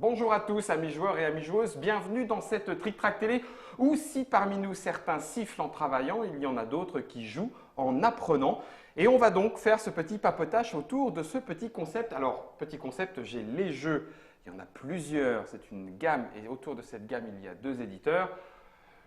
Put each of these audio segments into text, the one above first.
Bonjour à tous, amis joueurs et amis joueuses, bienvenue dans cette Trick Track Télé où si parmi nous certains sifflent en travaillant, il y en a d'autres qui jouent en apprenant. Et on va donc faire ce petit papotage autour de ce petit concept. Alors, petit concept, j'ai les jeux, il y en a plusieurs, c'est une gamme et autour de cette gamme, il y a deux éditeurs.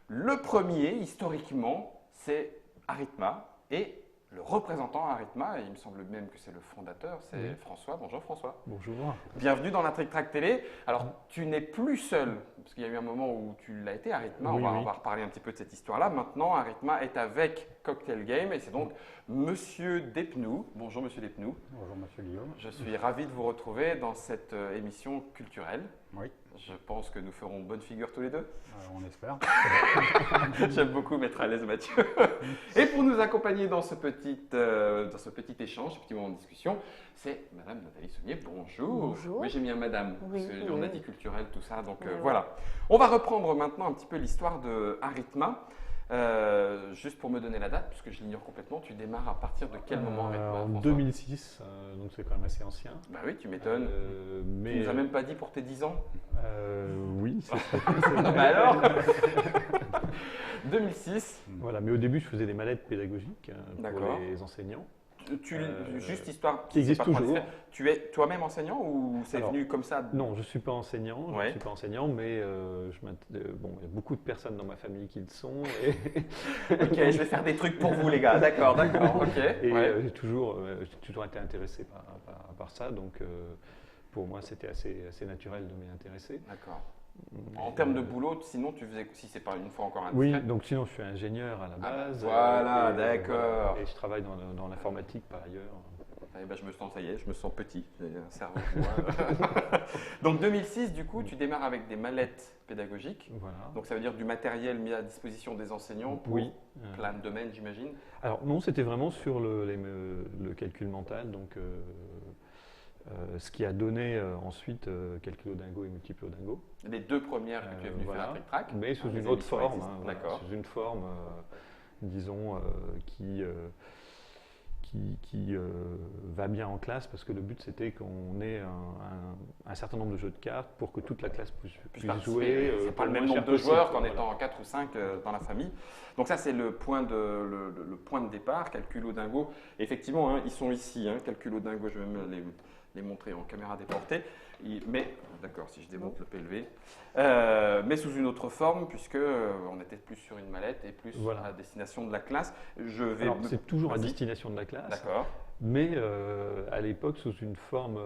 Le premier, historiquement, c'est Arithma et le représentant Arithma, et il me semble même que c'est le fondateur, c'est François. Bonjour François. Bonjour. Bienvenue dans la Trick Track Télé. Alors, tu n'es plus seul, parce qu'il y a eu un moment où tu l'as été, Arithma. Oui, on va reparler un petit peu de cette histoire-là. Maintenant, Arithma est avec Cocktail Game et c'est donc Monsieur Despnous. Bonjour Monsieur Despnous. Bonjour Monsieur Guillaume. Je suis ravi de vous retrouver dans cette émission culturelle. Oui. Je pense que nous ferons bonne figure tous les deux. On espère. J'aime beaucoup mettre à l'aise Mathieu. Et pour nous accompagner dans ce petit échange, ce petit moment de discussion, c'est Madame Nathalie Saunier. Bonjour. Bonjour. Oui, j'ai mis un Madame, Oui, parce qu'on oui. a dit culturel, tout ça. Donc Oui, oui. voilà. On va reprendre maintenant un petit peu l'histoire de Arithma. Juste pour me donner la date, puisque je l'ignore complètement, tu démarres à partir de quel moment Arithma, En François 2006, donc c'est quand même assez ancien. Bah oui, tu m'étonnes. Mais Tu nous as même pas dit pour tes 10 ans. oui, c'est Ah bah alors 2006. Voilà, mais au début, je faisais des mallettes pédagogiques pour D'accord. les enseignants. Juste histoire qui existe c'est pas trop toujours. indiscret. Tu es toi-même enseignant ou c'est Alors, venu comme ça? Non, je ne suis pas enseignant, Ouais. mais bon, il y a beaucoup de personnes dans ma famille qui le sont. Et, Ok, je vais faire des trucs pour vous les gars. D'accord, ok. et Ouais. j'ai toujours été intéressé par ça, donc pour moi, c'était assez naturel de m'y intéresser. D'accord. En termes de boulot, sinon tu faisais, si c'est pas une fois encore Oui, indiscret. donc sinon je suis ingénieur à la base. voilà, d'accord. Et je travaille dans l'informatique par ailleurs. Eh ben, je me sens, ça y est, je me sens petit. J'ai un cerveau. Donc 2006, du coup, tu démarres avec des mallettes pédagogiques. Voilà. Donc ça veut dire du matériel mis à disposition des enseignants pour Oui. plein de domaines, j'imagine. Alors non, c'était vraiment sur le calcul mental, donc ce qui a donné ensuite calculo dingo et multiplo dingo. Les deux premières que tu es venu faire à Trick Track. Mais sous Les une autre émissions forme, existent. voilà, D'accord. sous une forme, disons, qui va bien en classe, parce que le but c'était qu'on ait un certain nombre de jeux de cartes pour que toute la classe puisse jouer. C'est pas le pour même moins nombre cher de joueurs possible, qu'en étant 4 ou 5 dans la famille. Donc ça c'est le point de départ, Calculo Dingo. Effectivement, hein, ils sont ici, hein, Calculo Dingo, je vais même les montrer en caméra déportée. Mais, d'accord, si je démonte le PLV, mais sous une autre forme, puisque on était plus sur une mallette et plus Voilà. à destination de la classe. Alors, c'est toujours à Vas-y. destination de la classe, D'accord. mais à l'époque sous une forme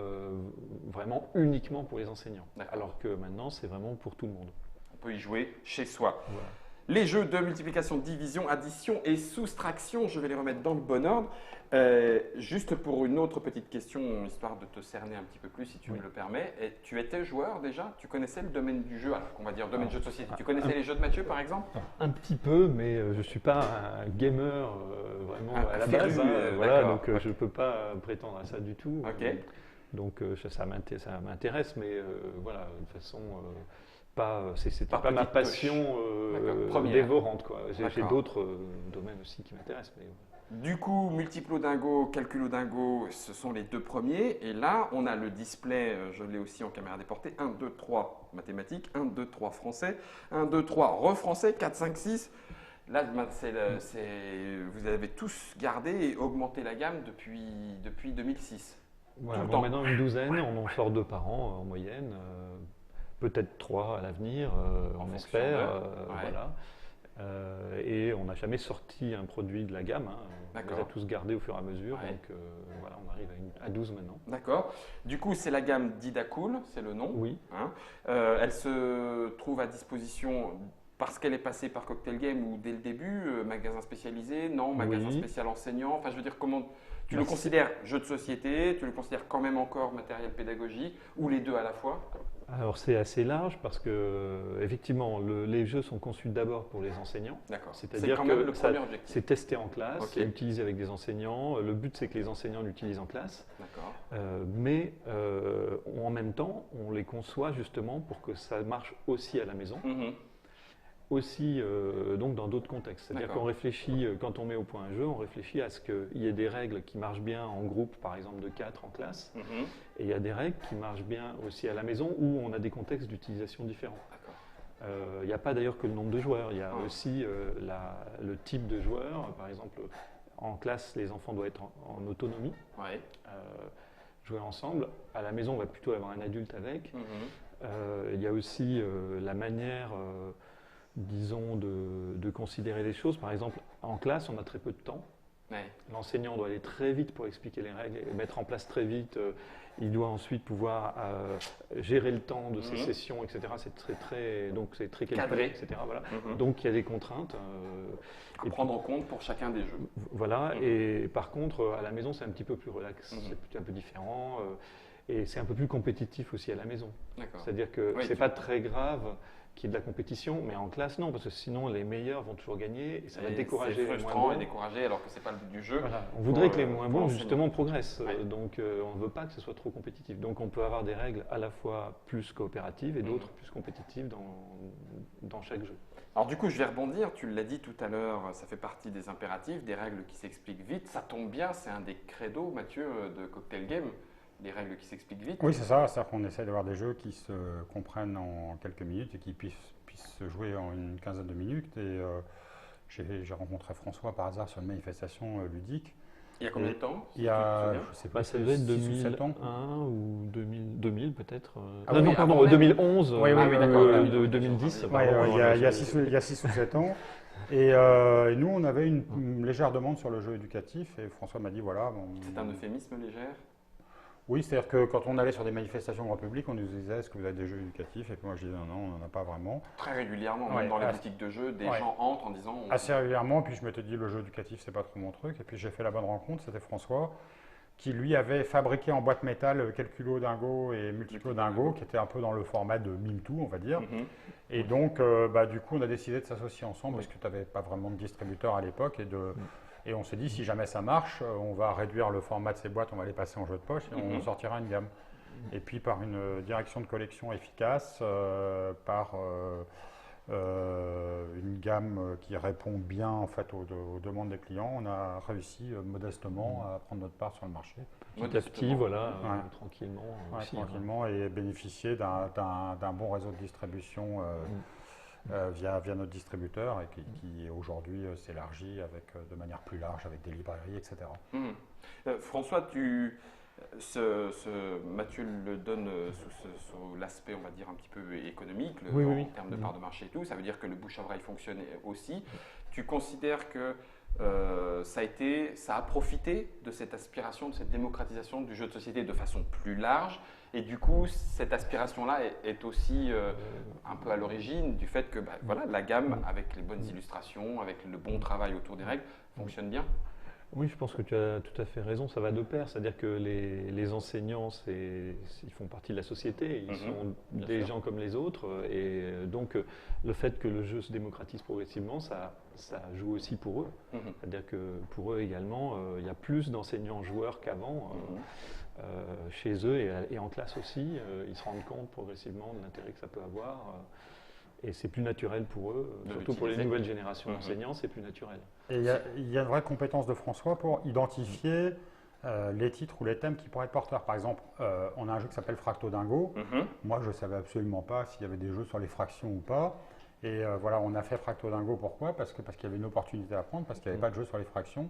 vraiment uniquement pour les enseignants. D'accord. Alors que maintenant, c'est vraiment pour tout le monde. On peut y jouer chez soi. Voilà. Les jeux de multiplication, division, addition et soustraction, je vais les remettre dans le bon ordre. Juste pour une autre petite question, histoire de te cerner un petit peu plus, si tu me le permets. Et tu étais joueur déjà? Tu connaissais le domaine du jeu, alors qu'on va dire domaine jeu de société. Tu connaissais les jeux de Mathieu, par exemple? Un petit peu, mais je ne suis pas un gamer vraiment à la base. féru, Voilà, d'accord. donc je ne peux pas prétendre à ça du tout. Ok. Donc ça m'intéresse, mais voilà, de façon c'était Par pas ma petite touche. passion D'accord. Première. dévorante, quoi. J'ai D'accord. d'autres domaines aussi qui m'intéressent, mais Du coup, Multiplo Dingo, Calculo Dingo, ce sont les deux premiers. Et là, on a le display, je l'ai aussi en caméra déportée, 1, 2, 3 mathématiques, 1, 2, 3 français, 1, 2, 3 refrançais, 4, 5, 6. Là, vous avez tous gardé et augmenté la gamme depuis 2006. voilà. Tout le Bon, temps. maintenant une douzaine, on en sort 2 par an en moyenne, peut-être 3 à l'avenir, En on fonction espère. de- ouais. Voilà. Et on n'a jamais sorti un produit de la gamme, hein. On les a D'accord. tous gardés au fur et à mesure, Ouais. donc voilà, on arrive à 12 maintenant. D'accord. Du coup, c'est la gamme Didacool, c'est le nom. Oui, Hein. Elle se trouve à disposition parce qu'elle est passée par Cocktail Game ou dès le début, magasin spécialisé, non, magasin Oui. spécial enseignant. Enfin, je veux dire, comment tu Bah, le c'est- considères jeu de société, tu le considères quand même encore matériel pédagogique ou les deux à la fois? alors c'est assez large parce que effectivement les jeux sont conçus d'abord pour les enseignants, D'accord. C'est c'est-à-dire quand même que le ça- premier objectif. c'est testé en classe, Ok. c'est utilisé avec des enseignants, le but c'est que les enseignants l'utilisent en classe, D'accord. mais en même temps on les conçoit justement pour que ça marche aussi à la maison. Mhm. aussi donc dans d'autres contextes. C'est-à-dire qu'on réfléchit, quand on met au point un jeu, on réfléchit à ce qu'il y ait des règles qui marchent bien en groupe, par exemple de 4 en classe, et il y a des règles qui marchent bien aussi à la maison où on a des contextes d'utilisation différents. Il n'y a pas d'ailleurs que le nombre de joueurs, il y a aussi le type de joueur. Par exemple, en classe, les enfants doivent être en autonomie, jouer ensemble. À la maison, on va plutôt avoir un adulte avec. Il y a aussi la manière, disons, de considérer les choses. Par exemple, en classe, on a très peu de temps. L'enseignant doit aller très vite pour expliquer les règles et mettre en place très vite. Il doit ensuite pouvoir gérer le temps de ses sessions, etc. Donc c'est très calculé, etc. Voilà. Donc il y a des contraintes. À prendre en compte pour chacun des jeux. Voilà. Et par contre, à la maison, c'est un petit peu plus relax. C'est un peu différent. Et c'est un peu plus compétitif aussi à la maison. C'est-à-dire que c'est pas très grave qu'il y ait de la compétition, mais en classe, non, parce que sinon les meilleurs vont toujours gagner et ça va décourager les moins bons. Et décourager alors que c'est pas le but du jeu. Voilà. On voudrait que les moins bons justement progressent, donc on ne veut pas que ce soit trop compétitif. Donc on peut avoir des règles à la fois plus coopératives et d'autres plus compétitives dans chaque jeu. Alors du coup, je vais rebondir, tu l'as dit tout à l'heure, ça fait partie des impératifs, des règles qui s'expliquent vite. Ça tombe bien, c'est un des credos, Mathieu, de Cocktail Game. Des règles qui s'expliquent vite. Oui, c'est ça. C'est-à-dire qu'on essaie d'avoir des jeux qui se comprennent en quelques minutes et qui puissent se jouer en une quinzaine de minutes. Et j'ai rencontré François par hasard sur une manifestation ludique. Il y a combien de temps? Il y a, je sais pas, ça devait être 2001 ou 2000 peut-être. non, pardon, 2011, oui, de 2010. Il y a 6 ou 7 ans. Et nous, on avait une légère demande sur le jeu éducatif. Et François m'a dit, voilà… C'est un euphémisme légère? Oui, c'est-à-dire que quand on allait sur des manifestations grand public, on nous disait est-ce que vous avez des jeux éducatifs? Et puis moi je disais non, on n'en a pas vraiment. Très régulièrement, même dans les boutiques de jeux, des gens entrent en disant… Assez régulièrement, puis je m'étais dit le jeu éducatif c'est pas trop mon truc. Et puis j'ai fait la bonne rencontre, c'était François, qui lui avait fabriqué en boîte métal Calculo Dingo et Multiplo Dingo, qui était un peu dans le format de Mime-Tout, on va dire. Et donc du coup on a décidé de s'associer ensemble parce que tu n'avais pas vraiment de distributeur à l'époque et on s'est dit, si jamais ça marche, on va réduire le format de ces boîtes, on va les passer en jeu de poche et on sortira une gamme. Et puis par une direction de collection efficace, par une gamme qui répond bien en fait aux demandes des clients, on a réussi modestement à prendre notre part sur le marché. Petit à petit, voilà, tranquillement. Aussi, tranquillement et bénéficier d'un bon réseau de distribution. Via notre distributeur et qui aujourd'hui s'élargit de manière plus large avec des librairies, etc. François, Mathieu le donne sous l'aspect, on va dire, un petit peu économique, en termes de part de marché et tout. Ça veut dire que le bouche à oreille fonctionne aussi. Tu considères que ça a profité de cette aspiration, de cette démocratisation du jeu de société de façon plus large. Et du coup, cette aspiration-là est aussi un peu à l'origine du fait que la gamme, avec les bonnes illustrations, avec le bon travail autour des règles, fonctionne bien. Oui, je pense que tu as tout à fait raison, ça va de pair. C'est-à-dire que les enseignants, ils font partie de la société, ils sont des gens comme les autres. Et donc, le fait que le jeu se démocratise progressivement, ça joue aussi pour eux. C'est-à-dire que pour eux également, il y a plus d'enseignants joueurs qu'avant. Chez eux et en classe aussi, ils se rendent compte progressivement de l'intérêt que ça peut avoir. Et c'est plus naturel pour eux, surtout pour les nouvelles générations d'enseignants, c'est plus naturel. Et il y a une vraie compétence de François pour identifier les titres ou les thèmes qui pourraient être porteurs. Par exemple, on a un jeu qui s'appelle Fracto Dingo. Moi, je ne savais absolument pas s'il y avait des jeux sur les fractions ou pas. Et on a fait Fracto Dingo. Pourquoi? Parce qu'il y avait une opportunité à prendre, parce qu'il n'y avait pas de jeu sur les fractions.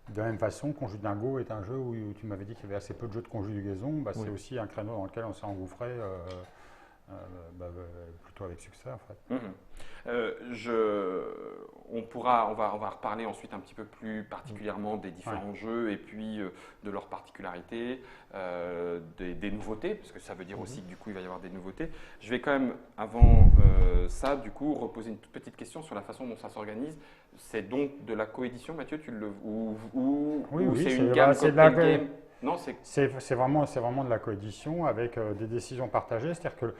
De la même façon, Conjus Dingo est un jeu où tu m'avais dit qu'il y avait assez peu de jeux de conjugaison. C'est aussi un créneau dans lequel on s'est engouffré plutôt avec succès en fait. On va reparler ensuite un petit peu plus particulièrement des différents jeux et puis de leurs particularités, des nouveautés, parce que ça veut dire aussi que du coup il va y avoir des nouveautés. Je vais quand même avant ça du coup reposer une toute petite question sur la façon dont ça s'organise. C'est donc de la coédition, Mathieu, ou c'est une gamme Cocktail Game? Non, c'est vraiment de la coédition avec des décisions partagées. C'est-à-dire que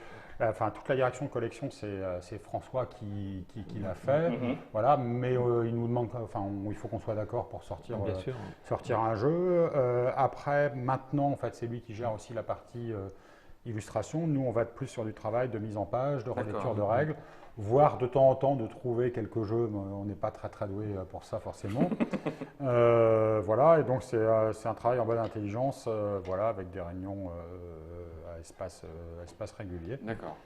toute la direction de collection, c'est François qui l'a fait. Voilà, mais il nous demande, il faut qu'on soit d'accord pour sortir un jeu. Après, maintenant, en fait, c'est lui qui gère aussi la partie illustration. Nous, on va être plus sur du travail de mise en page, de relecture de règles. voire de temps en temps de trouver quelques jeux, mais on n'est pas très très doué pour ça forcément. Voilà, et donc c'est un travail en bonne intelligence, voilà, avec des réunions à espace régulier. D'accord.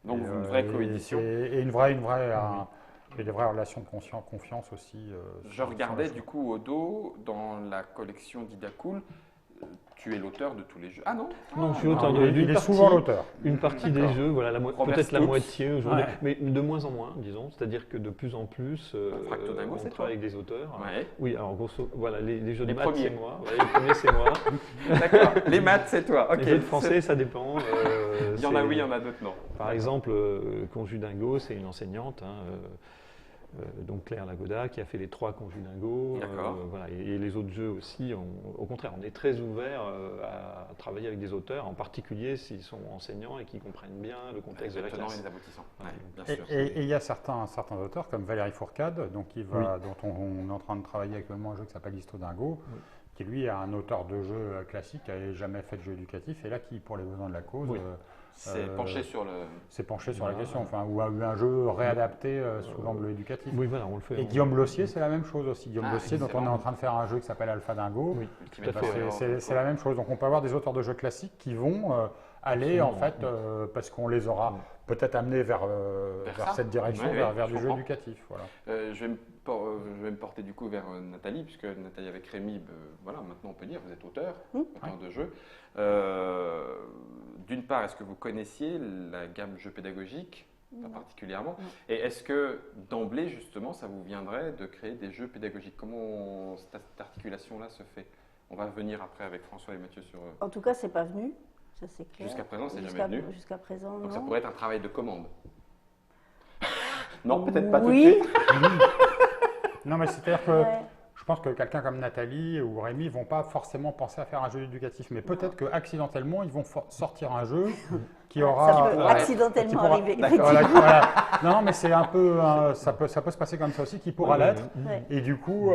Donc une vraie coédition. Et des vraies relations de confiance aussi. Je regardais du coup au dos, dans la collection d'Idacool, tu es l'auteur de tous les jeux. Ah non Non, je suis auteur il est souvent l'auteur. Une partie des jeux, voilà, peut-être la moitié aujourd'hui, Ouais. mais de moins en moins, disons. C'est-à-dire que de plus en plus, Fracto-Dingo, on c'est travaille avec des auteurs. Ouais. Oui, alors grosso, voilà, les jeux de Les maths, premiers. c'est moi. Ouais, les premiers, c'est moi. D'accord. Les maths, c'est toi. Ok. Les jeux de français, ça dépend. Il y en a oui, il y en a d'autres non. Par exemple, Conjus Dingo, c'est une enseignante, donc Claire Lagoda, qui a fait les 3 Conjus Dingo. D'accord. Voilà, et les autres jeux aussi. Au contraire, on est très ouvert à travailler avec des auteurs, en particulier s'ils sont enseignants et qui comprennent bien le contexte de la Tenants classe. et les aboutissants. Ouais, bien sûr. Et il y a certains auteurs comme Valérie Fourcade, donc dont on est en train de travailler actuellement un jeu qui s'appelle Histo Dingo, qui lui est un auteur de jeux classique, qui n'avait jamais fait de jeu éducatif, et là qui, pour les besoins de la cause, C'est penché sur le. s'est penché sur la question, ou a eu un jeu réadapté sous l'angle éducatif. Oui, voilà, on le fait. Et Guillaume Blossier, c'est la même chose aussi. Guillaume Blossier, dont on est excellent. en train de faire un jeu qui s'appelle Alpha Dingo. Oui, tout à Bah, fait. C'est la même chose. Donc on peut avoir des auteurs de jeux classiques qui vont aller, en fait, parce qu'on les aura peut-être amenés vers ça. cette direction, Ouais, vers je du jeu comprends. éducatif. Voilà. Je vais me porter du coup vers Nathalie, puisque Nathalie avec Rémi, voilà, maintenant on peut dire, vous êtes auteur de jeux. D'une part, est-ce que vous connaissiez la gamme jeux pédagogiques, pas particulièrement, et est-ce que d'emblée justement ça vous viendrait de créer des jeux pédagogiques? Comment cette articulation-là se fait? On va venir après avec François et Mathieu sur. En tout cas, c'est pas venu, ça c'est clair. Jusqu'à présent, c'est jamais venu. Jusqu'à présent, Donc non. ça pourrait être un travail de commande. Non, peut-être pas Oui. tout de suite. Non, mais c'est-à-dire que Ouais. je pense que quelqu'un comme Nathalie ou Rémi ne vont pas forcément penser à faire un jeu éducatif, mais peut-être qu'accidentellement, ils vont sortir un jeu qui aura... Ça peut Ouais. accidentellement qui pourra- arriver. D'accord. effectivement. Voilà. Non, mais c'est un peu, ça peut se passer comme ça aussi, qui pourra l'être. Ouais. Et du coup,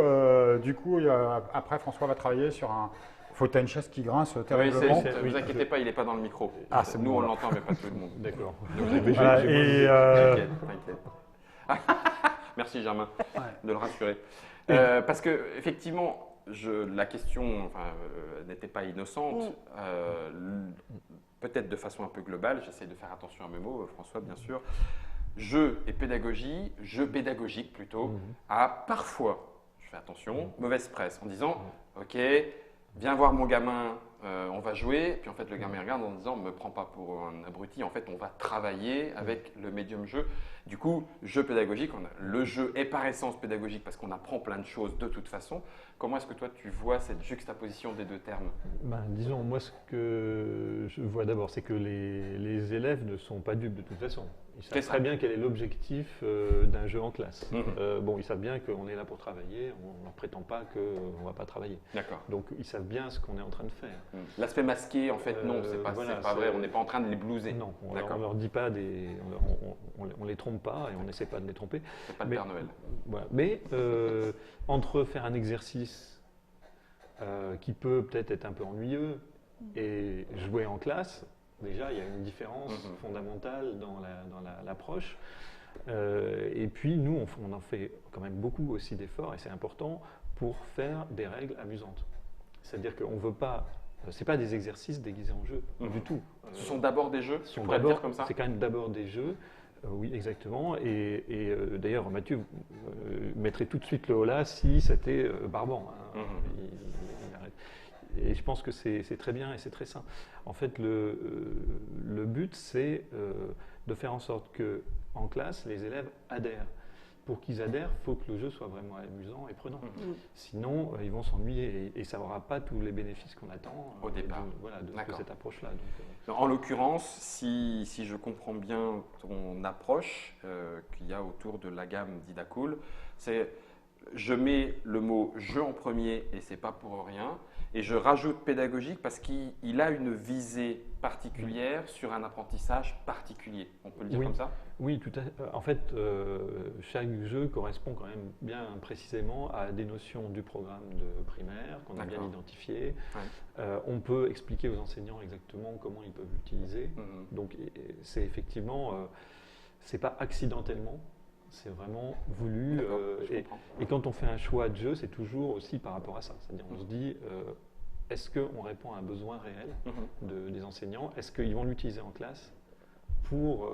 après, François va travailler sur un... Faut que tu aies une chaise qui grince Oui, terriblement. ne vous inquiétez pas, il n'est pas dans le micro. Ah, c'est Nous, bon, on alors. l'entend, mais pas tout le monde. D'accord. Voilà, et, T'inquiète, t'inquiète. Merci Germain de le rassurer. Parce que effectivement, la question n'était pas innocente. Peut-être de façon un peu globale, j'essaie de faire attention à mes mots, François, bien sûr. Jeu et pédagogie, jeu pédagogique plutôt, a parfois, je fais attention, mauvaise presse en disant ok, viens voir mon gamin, on va jouer. Puis en fait, le gamin regarde en disant, me prends pas pour un abruti. En fait, on va travailler avec le médium jeu. Du coup, jeu pédagogique, le jeu est par essence pédagogique parce qu'on apprend plein de choses de toute façon. Comment est-ce que toi, tu vois cette juxtaposition des deux termes? Disons, moi, ce que je vois d'abord, c'est que les élèves ne sont pas dupes de toute façon. Ils savent très bien quel est l'objectif d'un jeu en classe. Ils savent bien qu'on est là pour travailler, on ne prétend pas qu'on ne va pas travailler. D'accord. Donc, ils savent bien ce qu'on est en train de faire. L'aspect masqué, en fait, non, c'est pas vrai, on n'est pas en train de les blouser. Non, on ne leur dit pas on les trompe pas et on n'essaie pas de les tromper. C'est pas le Père Noël. Voilà. Mais entre faire un exercice qui peut peut-être être un peu ennuyeux et jouer en classe, déjà il y a une différence fondamentale dans l'approche. Et puis nous, on en fait quand même beaucoup aussi d'efforts et c'est important pour faire des règles amusantes. C'est-à-dire qu'on ne veut pas. C'est pas des exercices déguisés en jeu du tout. Ce sont d'abord des jeux, on pourrait le dire comme ça. C'est quand même d'abord des jeux. Oui, exactement. Et d'ailleurs, Mathieu mettrait tout de suite le holà si c'était barbant. Hein. Il arrête. Et je pense que c'est très bien et c'est très sain. En fait, le but, c'est de faire en sorte qu'en classe, les élèves adhèrent. Pour qu'ils adhèrent, il faut que le jeu soit vraiment amusant et prenant. Sinon, ils vont s'ennuyer et ça n'aura pas tous les bénéfices qu'on attend au départ de cette approche-là. En l'occurrence, si je comprends bien ton approche qu'il y a autour de la gamme d'Idacool, c'est je mets le mot jeu en premier et c'est pas pour rien, et je rajoute pédagogique parce qu'il a une visée particulière sur un apprentissage particulier. On peut le dire comme ça? Oui, tout à fait. En fait, chaque jeu correspond quand même bien précisément à des notions du programme de primaire qu'on a bien identifiées. On peut expliquer aux enseignants exactement comment ils peuvent l'utiliser. Donc, c'est effectivement c'est pas accidentellement, c'est vraiment voulu. Je comprends. Et quand on fait un choix de jeu, c'est toujours aussi par rapport à ça. C'est-à-dire, on se dit, est-ce qu'on répond à un besoin réel des enseignants? Est-ce qu'ils vont l'utiliser en classe pour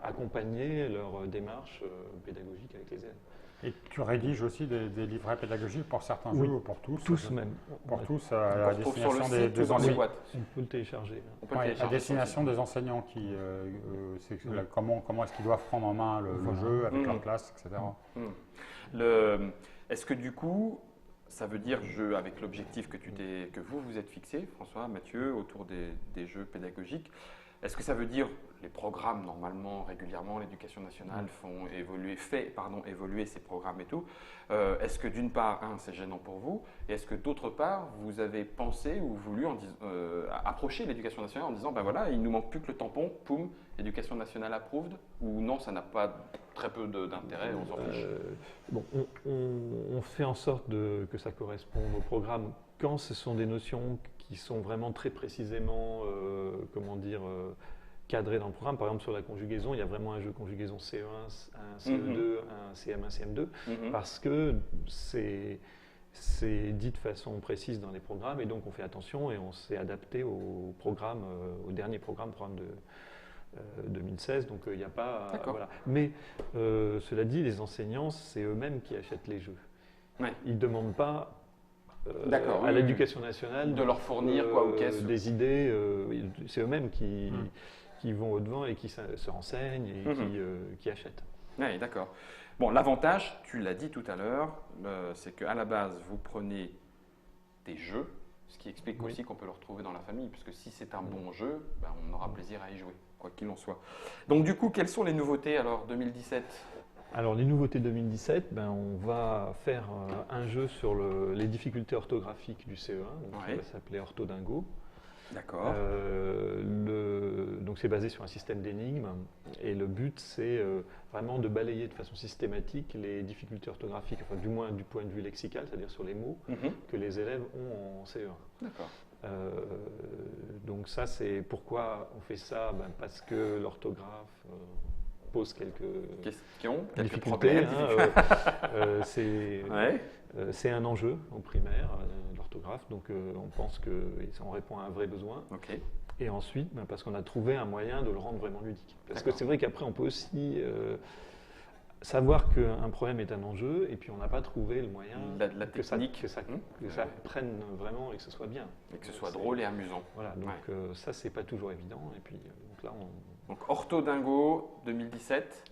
accompagner leur démarche pédagogique avec les élèves? Et tu rédiges aussi des livrets pédagogiques pour certains Oui, jeux ou pour tous? tous même. Pour tous, On à le retrouve sur le destination site des ou dans les enseignants. boîtes. On peut le télécharger. On peut le Ouais, à télécharger sur le destination site. des enseignants qui, Oui. comment est-ce qu'ils doivent prendre en main le Voilà. jeu avec leur classe, etc. Est-ce que du coup, ça veut dire jeu avec l'objectif que vous êtes fixé, François, Mathieu, autour des jeux pédagogiques? Est-ce que ça veut dire les programmes, normalement, régulièrement, l'Éducation nationale fait évoluer ces programmes et tout. Est-ce que d'une part, c'est gênant pour vous, et est-ce que d'autre part, vous avez pensé ou voulu approcher l'Éducation nationale en disant, ben voilà, il nous manque plus que le tampon, poum, Éducation nationale approved, ou non, ça n'a pas très peu d'intérêt, on s'en fiche? Bon, on fait en sorte que ça corresponde au programme quand ce sont des notions qui sont vraiment très précisément, cadrées dans le programme. Par exemple, sur la conjugaison, il y a vraiment un jeu conjugaison CE1, un CE2, un CM1, CM2, parce que c'est dit de façon précise dans les programmes, et donc on fait attention et on s'est adapté au dernier programme de 2016, donc il n'y a pas... Voilà. Mais cela dit, les enseignants, c'est eux-mêmes qui achètent les jeux. Ouais. Ils ne demandent pas à l'Éducation nationale de leur fournir quoi, aux caisses. Des idées, c'est eux-mêmes qui vont au-devant et qui se renseignent et qui achètent. Oui, d'accord. Bon, l'avantage, tu l'as dit tout à l'heure, c'est qu'à la base, vous prenez des jeux, ce qui explique aussi qu'on peut le retrouver dans la famille, puisque si c'est un bon jeu, on aura plaisir à y jouer, quoi qu'il en soit. Donc du coup, quelles sont les nouveautés alors 2017 ? Alors les nouveautés 2017, on va faire un jeu sur les difficultés orthographiques du CE1, donc qui va s'appeler Orthodingo. D'accord. Donc c'est basé sur un système d'énigmes et le but c'est vraiment de balayer de façon systématique les difficultés orthographiques, enfin du moins du point de vue lexical, c'est-à-dire sur les mots que les élèves ont en CE1. D'accord. Donc ça c'est pourquoi on fait ça, parce que l'orthographe pose quelques questions, quelques difficultés. problèmes. C'est un enjeu au primaire, l'orthographe, donc on pense qu'on répond à un vrai besoin. Okay. Et ensuite, parce qu'on a trouvé un moyen de le rendre vraiment ludique. Parce que c'est vrai qu'après, on peut aussi savoir qu'un problème est un enjeu, et puis on n'a pas trouvé le moyen que ça prenne vraiment et que ce soit bien. Et que ce soit drôle et amusant. Voilà, donc ça, c'est pas toujours évident. Et puis, donc là, Donc Orthodingo 2017.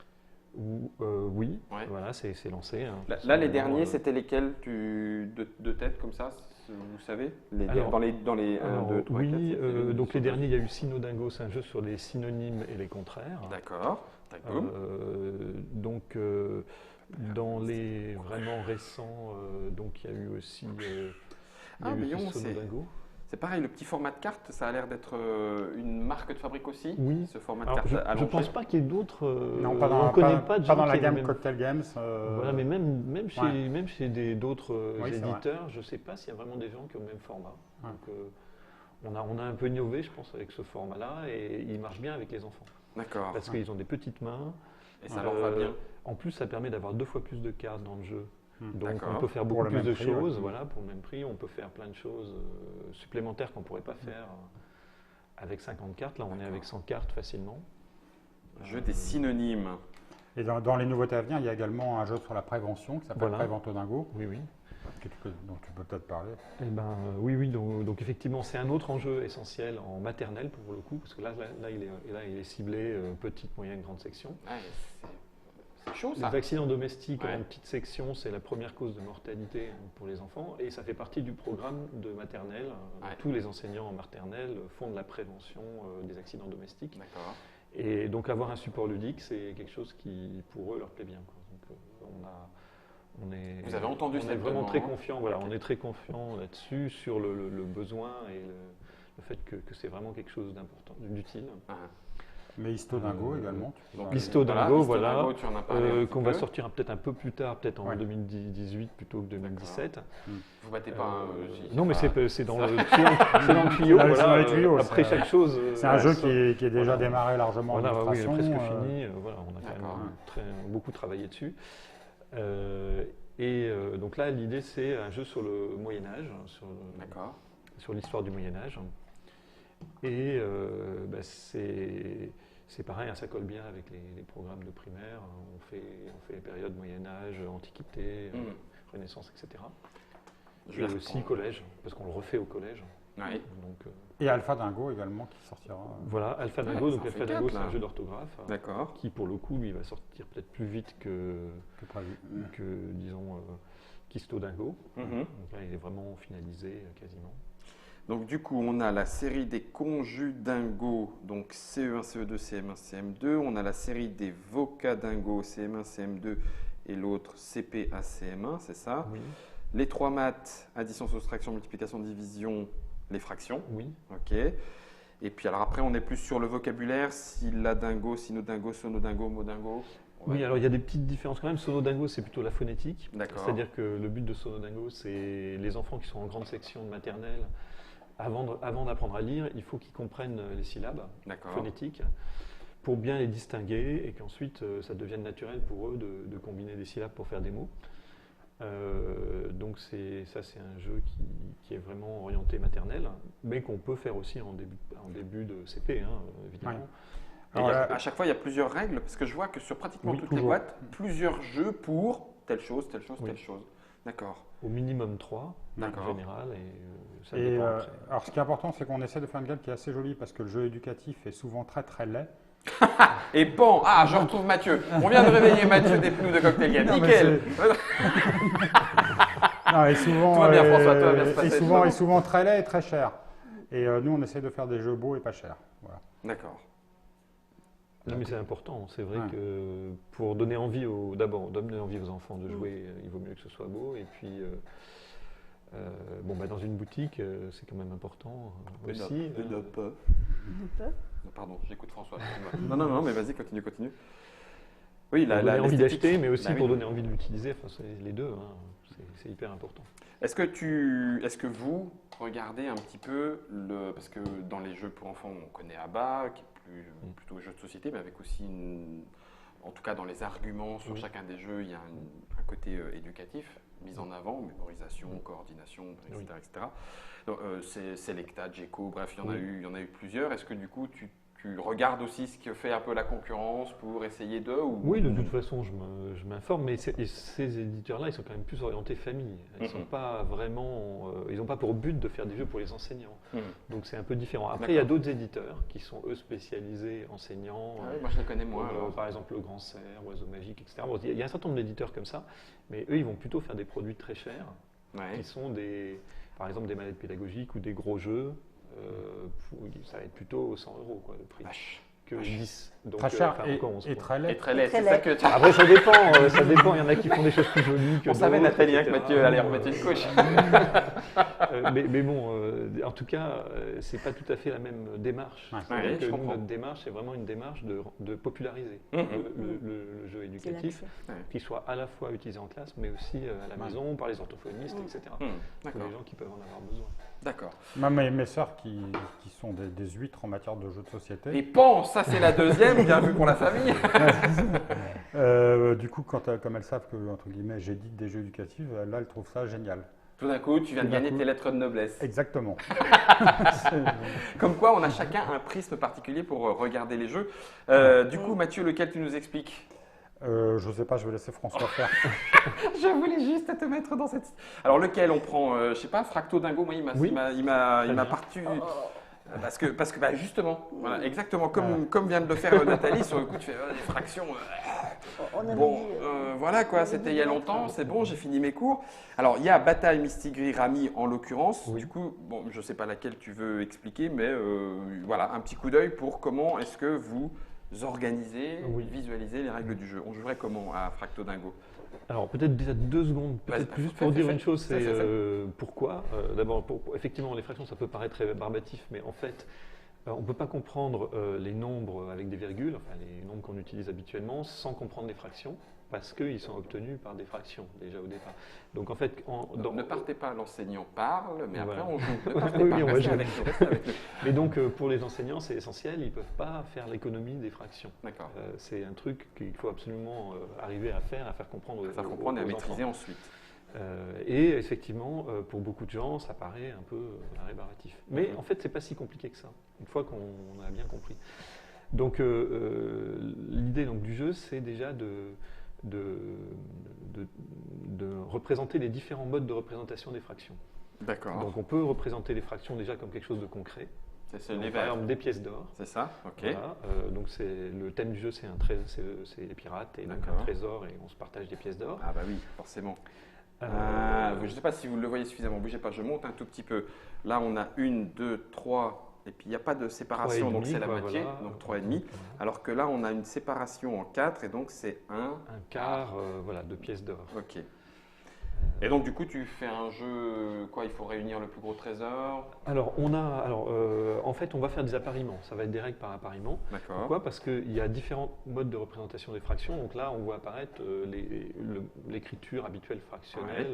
Oui, voilà, c'est lancé. Là, les derniers, c'était lesquels de tête comme ça, vous savez dans les 1, 2, 3, 4, donc les derniers, il y a eu Synodingo, c'est un jeu sur les synonymes et les contraires. D'accord. Donc dans les vraiment récents, donc il y a eu aussi Synodingo. C'est pareil, le petit format de carte, ça a l'air d'être une marque de fabrique aussi. Oui. Ce format de carte allongé. Je ne pense pas qu'il y ait d'autres. Non, pas dans la gamme Cocktail Games. Voilà, mais même chez d'autres éditeurs, je ne sais pas s'il y a vraiment des gens qui ont le même format. Donc, on a un peu innové, je pense, avec ce format-là, et il marche bien avec les enfants. D'accord. Parce qu'ils ont des petites mains. Et ça leur va bien. En plus, ça permet d'avoir 2 fois plus de cartes dans le jeu. Donc on peut faire pour beaucoup plus de prix, choses, voilà, pour le même prix. On peut faire plein de choses supplémentaires qu'on ne pourrait pas faire avec 50 cartes. Là, on est avec 100 cartes facilement. Jeu des synonymes. Et dans les nouveautés à venir, il y a également un jeu sur la prévention qui s'appelle Préventodingo. Oui. dont tu peux peut-être parler. Oui, donc effectivement, c'est un autre enjeu essentiel en maternelle pour le coup, parce que là il est ciblé petite, moyenne, grande section. C'est chaud, ça. Les accidents domestiques en petite section, c'est la première cause de mortalité pour les enfants, et ça fait partie du programme de maternelle. Tous les enseignants en maternelle font de la prévention des accidents domestiques. D'accord. Et donc avoir un support ludique, c'est quelque chose qui, pour eux, leur plaît bien. Donc, vous avez entendu on est vraiment très confiant. Voilà, on est très confiant là-dessus sur le besoin et le fait que c'est vraiment quelque chose d'important, d'utile. Mais Histodingo également. Donc, Histodingo, voilà, Histodingo, tu en as parlé un petit qu'on va peu. sortir peut-être un peu plus tard, peut-être en 2018 plutôt que 2017. Vous battez pas Non, mais c'est dans le tuyau. Ah, c'est Voilà, dans les tuyaux, après chaque chose. C'est un jeu qui est déjà démarré largement en Voilà, oui, illustration. presque fini. Voilà, on a quand même beaucoup travaillé dessus. Donc là, l'idée, c'est un jeu sur le Moyen-Âge, sur l'histoire du Moyen-Âge. Et c'est pareil, ça colle bien avec les programmes de primaire. On fait les périodes Moyen-Âge, Antiquité, Renaissance, etc. Et aussi collège, parce qu'on le refait au collège. Oui. Donc, Et Alpha Dingo également qui sortira. Voilà, Alpha Dingo. Donc Alpha Dingo, c'est un jeu d'orthographe. D'accord. Qui, pour le coup, lui, va sortir peut-être plus vite que disons, qu'Histodingo. Donc là, il est vraiment finalisé quasiment. Donc du coup, on a la série des conjus dingo, donc CE1, CE2, CM1, CM2. On a la série des vocats dingo, CM1, CM2 et l'autre CP à CM1, c'est ça? Oui. Les 3 maths, addition, soustraction, multiplication, division, les fractions. Oui. Ok. Et puis alors après, on est plus sur le vocabulaire, sylla-dingo, sinodingo, sonodingo, modingo. Oui, alors il y a des petites différences quand même. Sonodingo, c'est plutôt la phonétique. D'accord. C'est-à-dire que le but de Sonodingo, c'est les enfants qui sont en grande section de maternelle. Avant d'apprendre à lire, il faut qu'ils comprennent les syllabes phonétiques pour bien les distinguer et qu'ensuite ça devienne naturel pour eux de combiner des syllabes pour faire des mots. Donc c'est un jeu qui est vraiment orienté maternelle, mais qu'on peut faire aussi en début de CP, évidemment. Ouais. Alors, à chaque fois, il y a plusieurs règles, parce que je vois que sur pratiquement toutes les boîtes, plusieurs jeux pour telle chose, telle chose, telle chose. D'accord. Au minimum 3, en général, et ça Et dépend après. alors, ce qui est important, c'est qu'on essaie de faire une gamme qui est assez jolie, parce que le jeu éducatif est souvent très très laid. Et bon, je retrouve Mathieu. On vient de réveiller Mathieu des pneus de Cocktail. Nickel. Non, et souvent, tout va bien, François, tout va bien se passer. Et souvent très laid et très cher. Et nous, on essaie de faire des jeux beaux et pas chers. Voilà. D'accord. Non, mais c'est important. C'est vrai que pour donner envie d'abord donner envie aux enfants de jouer, il vaut mieux que ce soit beau. Et puis, dans une boutique, c'est quand même important aussi. Pardon, j'écoute François. Non, mais vas-y, continue. Oui, pour donner envie d'acheter, mais aussi pour donner envie de l'utiliser. Enfin, c'est les deux. C'est hyper important. Est-ce que vous regardez un petit peu parce que dans les jeux pour enfants, on connaît ABBA, qui est plutôt jeu de société, mais avec aussi en tout cas dans les arguments sur chacun des jeux, il y a un côté éducatif mis en avant, mémorisation, coordination, etc. Donc, Selecta, Djeco, bref, il y en a eu plusieurs. Est-ce que du coup, tu regardes aussi ce que fait un peu la concurrence pour essayer de Oui, de toute façon, je m'informe, mais ces éditeurs-là, ils sont quand même plus orientés famille. Ils sont pas vraiment, ils n'ont pas pour but de faire des jeux pour les enseignants. Donc c'est un peu différent. Après, il y a d'autres éditeurs qui sont eux spécialisés enseignants. Moi, je les connais moins. Par exemple, Le Grand Cerf, Oiseau Magique, etc. Bon, il y a un certain nombre d'éditeurs comme ça, mais eux, ils vont plutôt faire des produits très chers, qui sont par exemple des manettes pédagogiques ou des gros jeux. Ça va être plutôt 100 € le prix. Que 10. Donc, très cher et très laid. C'est ça que tu... Après, ça dépend. Il y en a qui font des choses plus jolies que on savait, Nathalie, que Mathieu allait remettre une couche. mais bon, en tout cas, c'est pas tout à fait la même démarche. Notre démarche, c'est vraiment une démarche de populariser le jeu éducatif, qui soit à la fois utilisé en classe, mais aussi à la maison, par les orthophonistes, etc. Pour les gens qui peuvent en avoir besoin. D'accord. Mes sœurs qui sont des huîtres en matière de jeux de société. Et pense, ça c'est la deuxième, bien vu pour la famille. Du coup, comme elles savent que, entre guillemets, j'édite des jeux éducatifs, là, elles trouvent ça génial. Tout d'un coup, tu viens de gagner tes lettres de noblesse. Exactement. Comme quoi, on a chacun un prisme particulier pour regarder les jeux. Du coup, Mathieu, lequel tu nous expliques ? Je ne sais pas, je vais laisser François faire. Je voulais juste te mettre dans cette... Alors, lequel on prend je ne sais pas, Fracto Dingo, moi, il m'a parti... Parce que justement, voilà, exactement comme vient de le faire Nathalie, sur le coup, tu fais des fractions... voilà quoi, c'était il y a longtemps, c'est bon, j'ai fini mes cours. Alors, il y a Bataille, Mistigris, Rami en l'occurrence. Du coup, je ne sais pas laquelle tu veux expliquer, mais voilà, un petit coup d'œil pour comment est-ce que vous organisez, visualisez les règles du jeu. On jouerait comment à Fracto Dingo ? Alors peut-être déjà 2 secondes, juste pour dire une chose, c'est pourquoi. D'abord, effectivement, les fractions, ça peut paraître très barbatif, mais en fait, On ne peut pas comprendre les nombres avec des virgules, enfin les nombres qu'on utilise habituellement, sans comprendre les fractions, parce qu'ils sont obtenus par des fractions déjà au départ. Donc en fait, ne partez pas, l'enseignant parle, mais après voilà. on joue. Ne partez Oui, pas, on va restez jouer. avec nous, restez avec nous. Mais donc pour les enseignants, c'est essentiel, ils ne peuvent pas faire l'économie des fractions. D'accord. C'est un truc qu'il faut absolument arriver à faire comprendre À faire comprendre et à aux maîtriser enfants. ensuite. Et effectivement, pour beaucoup de gens, ça paraît un peu rébarbatif. Mais en fait, c'est pas si compliqué que ça, une fois qu'on a bien compris. Donc, l'idée du jeu, c'est déjà de représenter les différents modes de représentation des fractions. D'accord. Donc, on peut représenter les fractions déjà comme quelque chose de concret. C'est Donc, les par verts. exemple, des pièces d'or. C'est ça, ok. Voilà, donc le thème du jeu, c'est les pirates et donc un D'accord. trésor et on se partage des pièces d'or. Ah bah oui, forcément. Je ne sais pas si vous le voyez suffisamment, bougez pas, je monte un tout petit peu. Là, on a 1, 2, 3, et puis il n'y a pas de séparation, donc c'est la moitié, voilà. donc 3,5. Alors que là, on a une séparation en 4, et donc c'est 1. Un quart, voilà, de pièces d'or. Ok. Et donc, du coup, tu fais un jeu, quoi, il faut réunir le plus gros trésor. Alors, en fait, on va faire des appariements. Ça va être des règles par appariement. D'accord. Pourquoi? Parce qu'il y a différents modes de représentation des fractions. Donc là, on voit apparaître l'écriture habituelle fractionnelle,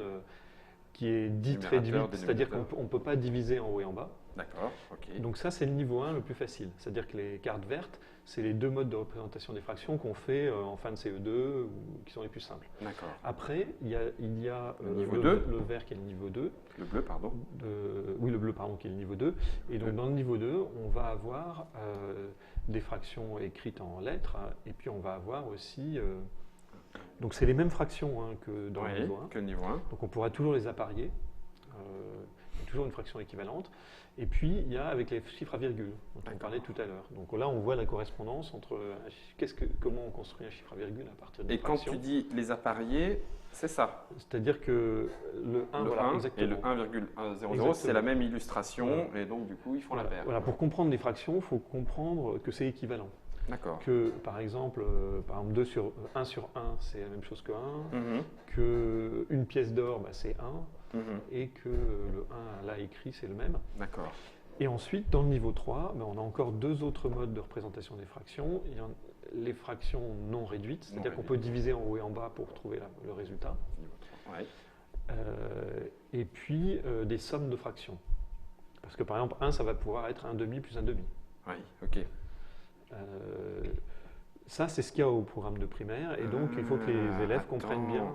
qui est dite Numérateur, réduite, c'est-à-dire qu'on dénominateur. ne peut pas diviser en haut et en bas. D'accord, ok. Donc ça, c'est le niveau 1 le plus facile. C'est-à-dire que les cartes vertes, c'est les deux modes de représentation des fractions qu'on fait en fin de CE2, ou qui sont les plus simples. D'accord. Après, il y a Le niveau 2. le vert qui est le niveau 2. Le bleu, pardon. Oui, le bleu, pardon, qui est le niveau 2. Et donc, dans le niveau 2, on va avoir des fractions écrites en lettres, et puis on va avoir aussi... donc, c'est les mêmes fractions que dans le niveau 1. que le niveau 1. Donc, on pourra toujours les apparier. Il y a toujours une fraction équivalente. Et puis, il y a avec les chiffres à virgule, dont on parlait tout à l'heure. Donc là, on voit la correspondance entre comment on construit un chiffre à virgule à partir d'une Et quand fraction. tu dis les apparier, c'est ça. C'est-à-dire que le 1, Le voilà, 1 exactement. et le 1,100, Exactement. c'est la même illustration, et donc du coup, ils font la paire. Voilà, pour comprendre les fractions, il faut comprendre que c'est équivalent. D'accord. Que par exemple 1 sur 1, c'est la même chose que 1, Mhm. que une pièce d'or, c'est 1, Mhm. et que le 1 là écrit, c'est le même. D'accord. Et ensuite, dans le niveau 3, on a encore deux autres modes de représentation des fractions. Il y a les fractions non réduites, c'est-à-dire qu'on peut diviser en haut et en bas pour trouver le résultat. Niveau 3. Ouais. Et puis des sommes de fractions. Parce que par exemple, 1, ça va pouvoir être 1 demi plus 1 demi. Oui, ok. Ça, c'est ce qu'il y a au programme de primaire, et donc il faut que les élèves comprennent bien.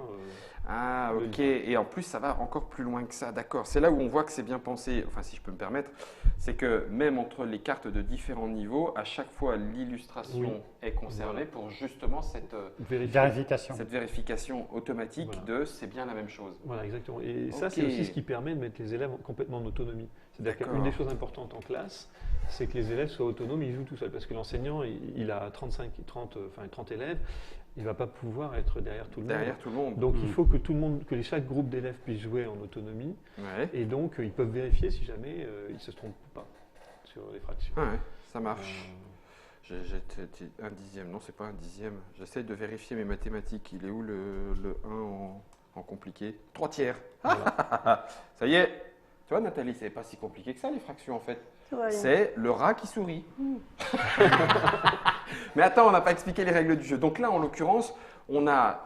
Ah, le ok. lien. Et en plus, ça va encore plus loin que ça. D'accord. C'est là où on voit que c'est bien pensé, enfin, si je peux me permettre, c'est que même entre les cartes de différents niveaux, à chaque fois, l'illustration Oui. est conservée pour justement cette Vérification. vérification automatique Voilà. de c'est bien la même chose. Voilà, exactement. Et ça, Ok. c'est aussi ce qui permet de mettre les élèves complètement en autonomie. C'est-à-dire D'accord. qu'une des choses importantes en classe, c'est que les élèves soient autonomes, ils jouent tout seuls. Parce que l'enseignant, il a 30 élèves, il ne va pas pouvoir être derrière tout le monde. Derrière tout le monde. Donc il faut que tout le monde, que chaque groupe d'élèves puisse jouer en autonomie. Ouais. Et donc ils peuvent vérifier si jamais ils ne se trompent pas sur les fractions. Ah ouais, ça marche. Euh, J'ai un dixième, non, c'est pas un dixième. J'essaie de vérifier mes mathématiques. Il est où le 1 en compliqué? 3 tiers. voilà. Ça y est. Tu vois, Nathalie, c'est pas si compliqué que ça, les fractions, en fait. Tout va bien. C'est le rat qui sourit. Mais attends, on n'a pas expliqué les règles du jeu. Donc là, en l'occurrence, on a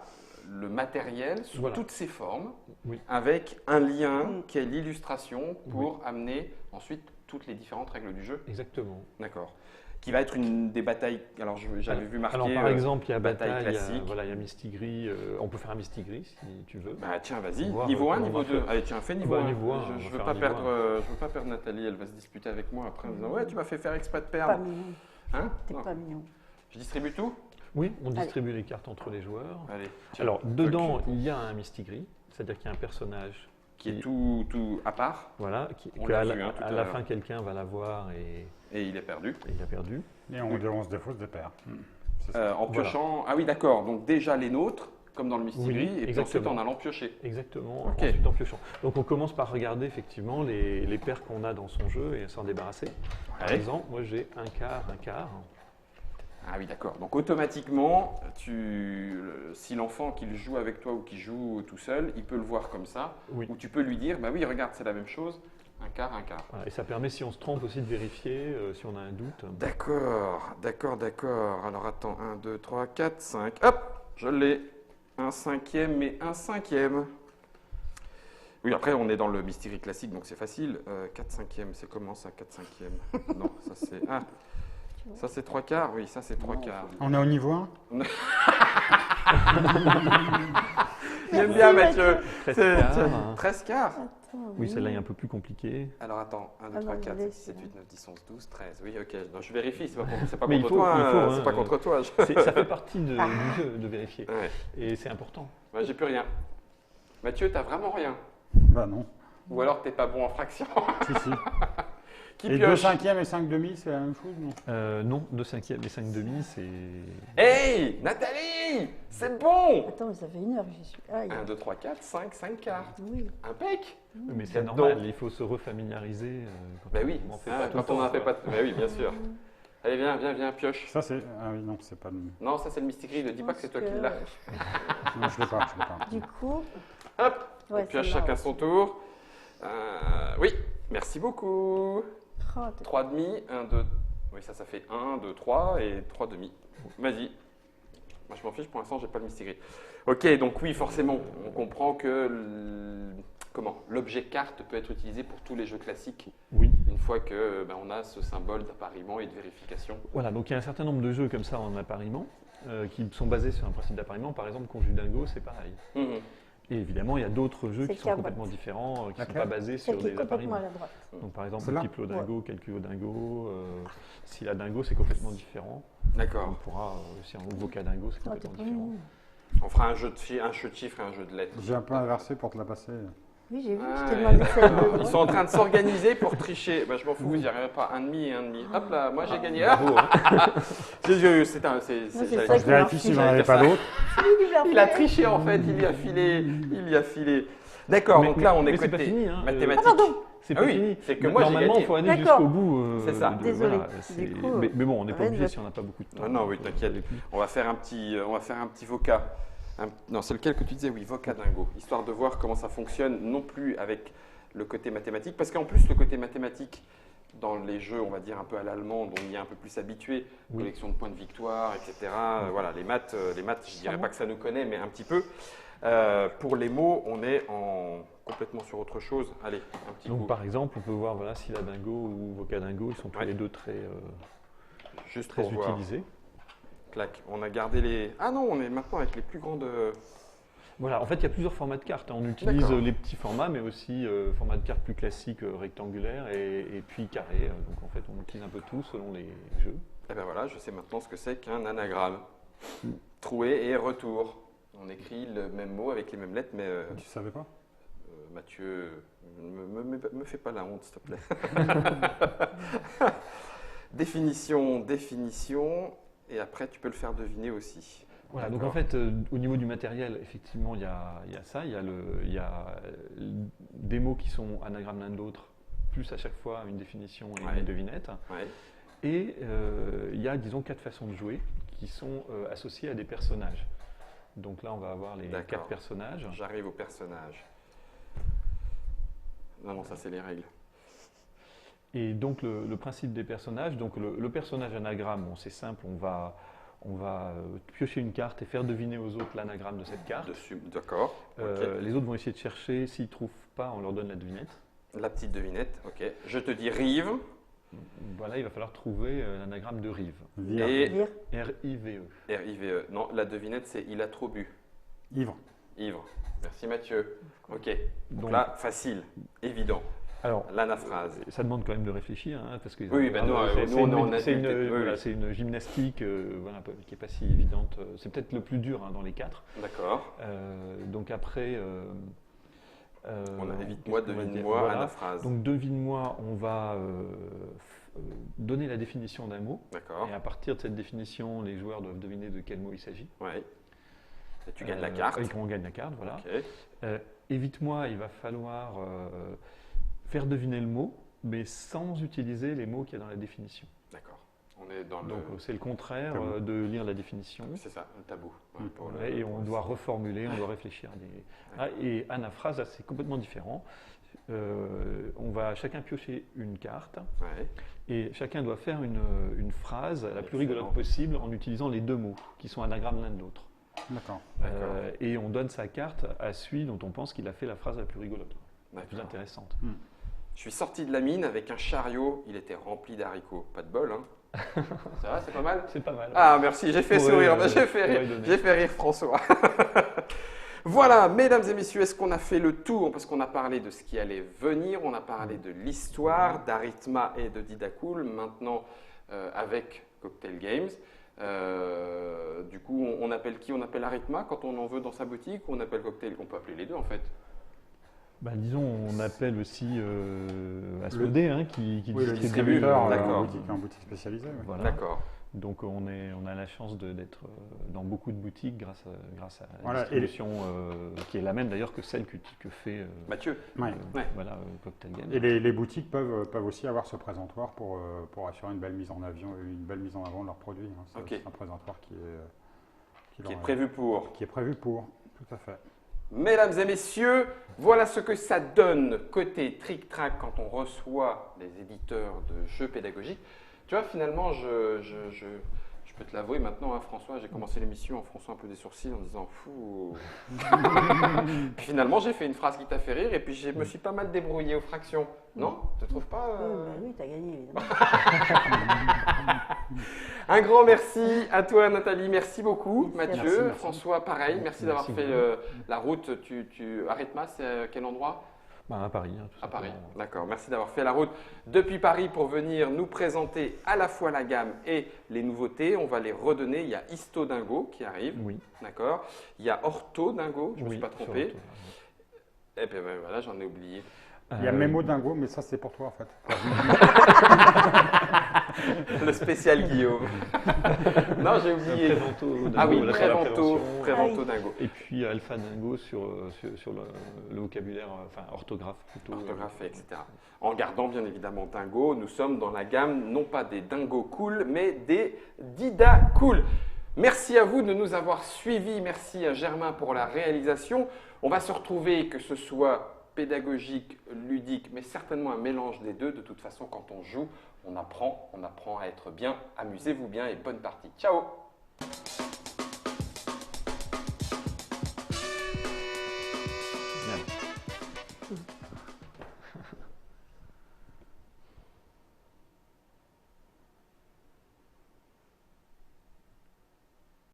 le matériel sous Voilà. toutes ses formes, Oui. avec un lien qui est l'illustration pour amener ensuite toutes les différentes règles du jeu. Exactement. D'accord. Qui va être une des batailles. Alors, j'avais vu marquer. Alors par exemple, il y a bataille bataille, il y classique. a Mistigris. On peut faire un Mistigris si tu veux. Bah tiens, vas-y. Voir Niveau 1, comment niveau on va 2. faire. Allez, tiens, fais niveau Bah, 1. niveau 1, Je on ne va veux faire pas niveau perdre, je veux pas perdre Nathalie. Elle va se disputer avec moi après en disant ouais, tu m'as fait faire exprès de Pas perdre. mignon. Hein T'es Non. pas mignon. Je distribue tout. Oui, on distribue les cartes entre les joueurs. Allez. tiens. Alors dedans, Ok. il y a un Mistigris, c'est-à-dire qu'il y a un personnage Qui est tout à part voilà, On qu'à l'a vu, hein, tout à à la l'heure. fin quelqu'un va l'avoir et et il est perdu. il a perdu. Et on se défausse des paires. C'est ça. En piochant. Ah oui, d'accord. Donc déjà les nôtres, comme dans le Mistigris, Oui, et puis ensuite exactement. en allant piocher. Exactement, Ok. ensuite en piochant. Donc on commence par regarder effectivement les paires qu'on a dans son jeu et s'en débarrasser. Par Ouais. exemple, moi j'ai un quart. Ah oui, d'accord. Donc automatiquement, si l'enfant qui le joue avec toi ou qui joue tout seul, il peut le voir comme ça. Oui. Ou tu peux lui dire, bah oui, regarde, c'est la même chose. Un quart, un quart. Voilà, et ça permet, si on se trompe aussi, de vérifier, si on a un doute. D'accord, d'accord, d'accord. Alors attends, 1, 2, 3, 4, 5. Hop, je l'ai. Un cinquième et un cinquième. Oui, après, on est dans le Mystery classique, donc c'est facile. 4 cinquièmes, c'est comment ça, 4 cinquièmes? Non, ça c'est... Ah, ça c'est 3 quarts, oui, ça c'est 3 quarts. On est au niveau 1? J'aime bien, Mathieu. 13 C'est- quarts. 13 quarts. Attends, Oui, celle-là est un peu plus compliquée. Alors attends, 1, 2, Ah 3, non, 4, je l'ai, 5, 6, 7, celui-là. 8, 9, 10, 11, 12, 13. Oui, ok. Non, je vérifie, c'est pas Mais contre il faut, toi. hein, C'est pas contre toi. Ça fait partie du jeu de vérifier. Ouais. Et c'est important. Moi, j'ai plus rien. Mathieu, t'as vraiment rien. Bah non. Ou alors t'es pas bon en fraction. Si, si. Qui Et 2 pioche? cinquièmes et 5 demi, c'est la même chose, non? Non, 2 cinquièmes et 5 demi, c'est... Hey, Nathalie, c'est bon. Attends, mais ça fait 1 heure que j'y suis. Ah, 1, 2, 3, 4, 5, 5 quarts. oui. Impec. Mais c'est Cadeau. normal, il faut se refamiliariser. Quand Ben oui, on en fait hein, pas tout quand le on temps, n'en fait quoi. pas. Ben oui, bien sûr. Allez, viens, pioche. Ça, c'est. Ah oui, non, c'est pas le. Non, ça c'est le Mystery, ne dis pas que c'est toi qui l'as. Non, je l'ai pas, je l'ai pas. Du coup, Hop, ouais, on pioche celle-là, chacun ouais. son tour. Oui, merci beaucoup. Oh, t'es- 3 demi, 1, 2. Oui, ça fait 1, 2, 3 et 3 demi. Vas-y. Moi, je m'en fiche, pour l'instant, j'ai pas le Mystery. Ok, donc oui, forcément, on comprend que l'objet carte peut être utilisé pour tous les jeux classiques, Oui. une fois que on a ce symbole d'appariement et de vérification. Voilà, donc il y a un certain nombre de jeux comme ça en appariement qui sont basés sur un principe d'appariement. Par exemple, Conjudango, c'est pareil. Mhm. Et évidemment, il y a d'autres jeux C'est qui qui à sont complètement droite. différents, qui ne sont Laquelle? pas basés Celle sur qui est des complètement appariements. à la droite. Donc par exemple, Celle-là Diplodingo, Calculodingo, Siladingo, c'est complètement différent. On D'accord. pourra, si on Vocadingo, c'est Oh, t'es complètement pas différent. mignon. On fera un jeu de chiffres et un jeu de lettres. J'ai un peu inversé pour te la passer. Oui, j'ai vu, Ah, je t'ai demandé celle de d'accord. Ils droite. sont en train de s'organiser pour tricher. Bah, je m'en fous, vous n'y arriverez pas. Un demi et un demi. Hop là, moi j'ai gagné. Bravo, hein. C'est c'est j'allais ça dire- Je vérifie si j'en avais pas d'autres. Il a triché en fait, il y a filé. D'accord, donc là on est mais c'est pas côté fini, hein. mathématiques. C'est Ah pas oui, fini. c'est que moi, j'ai Normalement, gagné. il faut aller D'accord. jusqu'au bout. C'est ça. Désolée. voilà, c'est- Du coup, mais bon, on n'est pas rien obligé de- si on n'a pas beaucoup de temps. Ah non, oui, t'inquiète. On va faire un petit voca. Non, c'est lequel que tu disais? Oui, Vocadingo. Histoire de voir comment ça fonctionne, non plus avec le côté mathématique, parce qu'en plus, le côté mathématique, dans les jeux, on va dire un peu à l'allemande, on y est un peu plus habitué, Oui. collection de points de victoire, etc. Voilà, les maths, je dirais bon. pas que ça nous connaît, mais un petit peu. Pour les mots, on est complètement sur autre chose. Allez, un petit Donc coup. par exemple, on peut voir voilà, Siladingo ou Vocadingo, ils sont tous Ouais. les deux très, Juste très pour voir. utilisés. Clac. On a gardé les. Ah non, on est maintenant avec les plus grandes. Voilà, en fait, il y a plusieurs formats de cartes. On utilise D'accord. les petits formats, mais aussi format de cartes plus classiques, rectangulaires et puis carrés. Donc en fait, on utilise un peu tout selon les jeux. Et ben voilà, je sais maintenant ce que c'est qu'un anagramme. Troué et retour. On écrit le même mot avec les mêmes lettres, mais Tu savais pas? Mathieu, me fais pas la honte, s'il te plaît. Définition, et après tu peux le faire deviner aussi. Voilà, donc D'accord. en fait, au niveau du matériel, effectivement, il y a ça. Il y a des mots qui sont anagrammes l'un de l'autre, plus à chaque fois une définition et Ouais. une devinette. Ouais. Et il y a, disons, 4 façons de jouer qui sont associées à des personnages. Donc là, on va avoir les D'accord. 4 personnages. J'arrive au personnage. Non, ça c'est les règles. Et donc le principe des personnages, donc le personnage anagramme, bon, c'est simple, on va piocher une carte et faire deviner aux autres l'anagramme de cette carte. Dessus, d'accord. Ok. Les autres vont essayer de chercher, s'ils ne trouvent pas, on leur donne la devinette. La petite devinette, ok. Je te dis rive Voilà, il va falloir trouver l'anagramme de Rive. Vire. et Vire. R-I-V-E. R-I-V-E. Non, la devinette c'est il a trop bu. Ivre. Ivre. Merci Mathieu. Ok. Donc Donc- là, facile, évident. Alors, L'anaphrase. ça demande quand même de réfléchir, hein, parce que Oui, ben nous, c'est nous, on est en une, c'est adulte, une- oui, voilà, oui. c'est une gymnastique voilà, qui n'est pas si évidente. C'est peut-être le plus dur hein, dans les 4. D'accord. Donc après... On a évite-moi, qu'est-ce qu'on va dire devine-moi, Voilà. anaphrase. Donc devine-moi, on va donner la définition d'un mot. D'accord. Et à partir de cette définition, les joueurs doivent deviner de quel mot il s'agit. Ouais. Et tu gagnes la carte. Et on gagne la carte, voilà. Ok. Évite-moi, il va falloir faire deviner le mot, mais sans utiliser les mots qu'il y a dans la définition. D'accord. On est dans Donc c'est le contraire Tabou. de lire la définition. C'est ça, le tabou. Et on doit reformuler, on doit réfléchir. Et anaphrase, là, c'est complètement différent. On va chacun piocher une carte Ouais. et chacun doit faire une phrase la plus Excellent. rigolote possible en utilisant les deux mots qui sont anagrammes l'un de l'autre. D'accord. Et on donne sa carte à celui dont on pense qu'il a fait la phrase la plus rigolote, la plus D'accord. intéressante. Je suis sorti de la mine avec un chariot, il était rempli d'haricots. Pas de bol, hein. Ça va, c'est pas mal? C'est pas mal. Ah, merci, j'ai fait Ouais, sourire, ouais, j'ai fait ouais, rire, donner. j'ai fait rire François. Voilà, mesdames et messieurs, est-ce qu'on a fait le tour? Parce qu'on a parlé de ce qui allait venir, on a parlé de l'histoire, d'Arithma et de Didacool, maintenant avec Cocktail Games. Du coup, on appelle qui? On appelle Arithma quand on en veut dans sa boutique ou on appelle Cocktail? On peut appeler les deux en fait. Bah, disons, on appelle aussi Asmodée qui Oui, le distribue. distributeur D'accord. en boutique spécialisée. oui. Voilà. D'accord. Donc on a la chance d'être dans beaucoup de boutiques grâce à la Voilà, distribution qui est la même d'ailleurs que celle que fait Mathieu? Ouais. Ouais. voilà, Cocktail Game. Et les boutiques peuvent aussi avoir ce présentoir pour assurer une belle mise en avant de leurs produits. Hein. C'est Ok. un présentoir qui Qui est prévu pour. qui est prévu pour. Tout à fait. Mesdames et messieurs, voilà ce que ça donne côté trick-track quand on reçoit les éditeurs de jeux pédagogiques. Tu vois, finalement, je peux te l'avouer maintenant, hein, François, j'ai commencé l'émission en fronçant un peu des sourcils en disant fou. Puis finalement, j'ai fait une phrase qui t'a fait rire et puis je me suis pas mal débrouillé aux fractions. Non? Tu trouves pas Oui, t'as gagné, évidemment. Un grand merci à toi, Nathalie. Merci beaucoup, Merci. Mathieu. Merci. François, pareil. Merci d'avoir Merci fait beaucoup. la route. Arithma, c'est à quel endroit? Bah, à Paris. Tout À Paris, simplement. d'accord. Merci d'avoir fait la route depuis Paris pour venir nous présenter à la fois la gamme et les nouveautés. On va les redonner. Il y a Histo Dingo qui arrive, Oui. d'accord. Il y a Ortho Dingo, je ne me Oui, suis pas sur trompé. Ortho. Et puis ben, voilà, j'en ai oublié. Il y a Memo Dingo, mais ça c'est pour toi en fait. Le spécial Guillaume. Non, j'ai oublié. Prévento Dingo, Ah oui, là, sur la Prévento, prévention. Prévento Dingo. Et puis Alpha Dingo sur le vocabulaire, enfin orthographe plutôt. Orthographe, etc. En gardant bien évidemment Dingo, nous sommes dans la gamme non pas des Dingo cool, mais des Dida cool. Merci à vous de nous avoir suivis. Merci à Germain pour la réalisation. On va se retrouver, que ce soit pédagogique, ludique, mais certainement un mélange des deux. De toute façon, quand on joue, on apprend à être bien. Amusez-vous bien et bonne partie. Ciao!